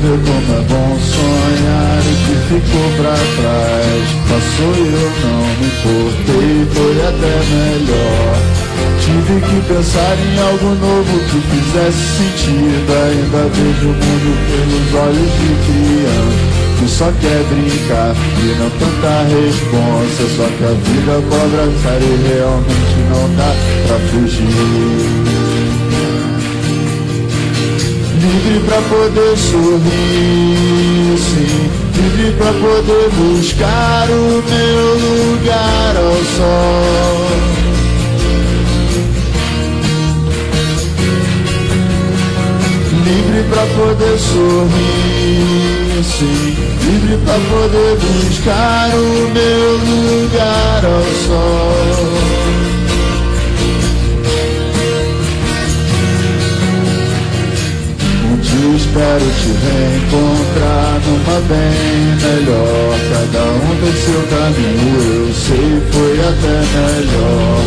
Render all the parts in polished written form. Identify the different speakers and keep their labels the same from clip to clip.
Speaker 1: Como é bom sonhar o que ficou pra trás. Passou e eu não me importei, foi até melhor. Tive que pensar em algo novo que fizesse sentido. Ainda vejo o mundo pelos olhos de criança que só quer brincar e não tanta responsa. Só que a vida cobra cara e realmente não dá pra fugir. Livre pra poder sorrir, sim. Livre pra poder buscar o meu lugar ao sol. Livre pra poder sorrir, sim. Livre pra poder buscar o meu lugar ao sol. Eu espero te reencontrar numa bem melhor. Cada um tem seu caminho, eu sei, foi até melhor.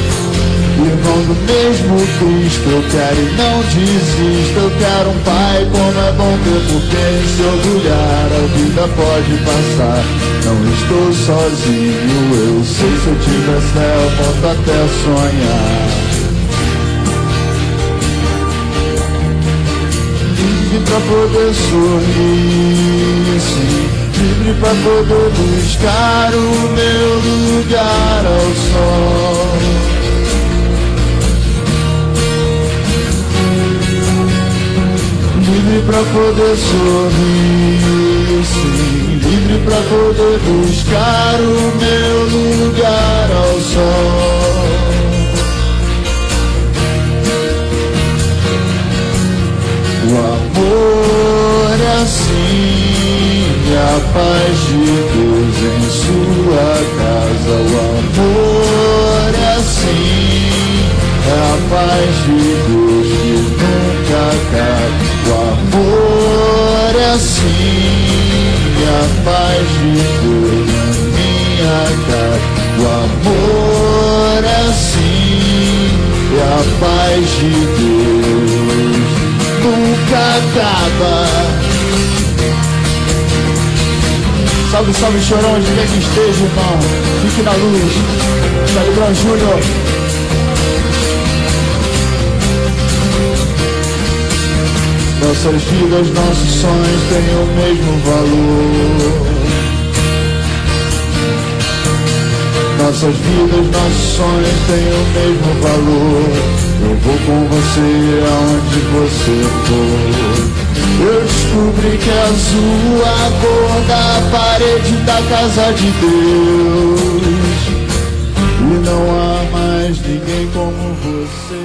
Speaker 1: Irmão do mesmo Cristo, eu quero e não desisto. Eu quero um pai, como é bom ter por quem se orgulhar. A vida pode passar, não estou sozinho. Eu sei, se eu tiver céu, volto até sonhar. Livre pra poder sorrir, sim. Livre pra poder buscar o meu lugar ao sol. Livre pra poder sorrir, sim. Livre pra poder buscar o meu lugar ao sol. O amor é assim, a paz de Deus em sua casa. O amor é assim, a paz de Deus que nunca acaba. O amor é assim, a paz de Deus na minha casa. O amor é assim, a paz de Deus nunca acaba. Salve, salve, chorão, onde quer que esteja, irmão. Fique na luz. Charlie Brown Júnior. Nossas vidas, nossos sonhos têm o mesmo valor. Nossas vidas, nossos sonhos têm o mesmo valor. Eu vou com você aonde você for. Eu descobri que é azul a cor da parede da casa de Deus. E não há mais ninguém como você.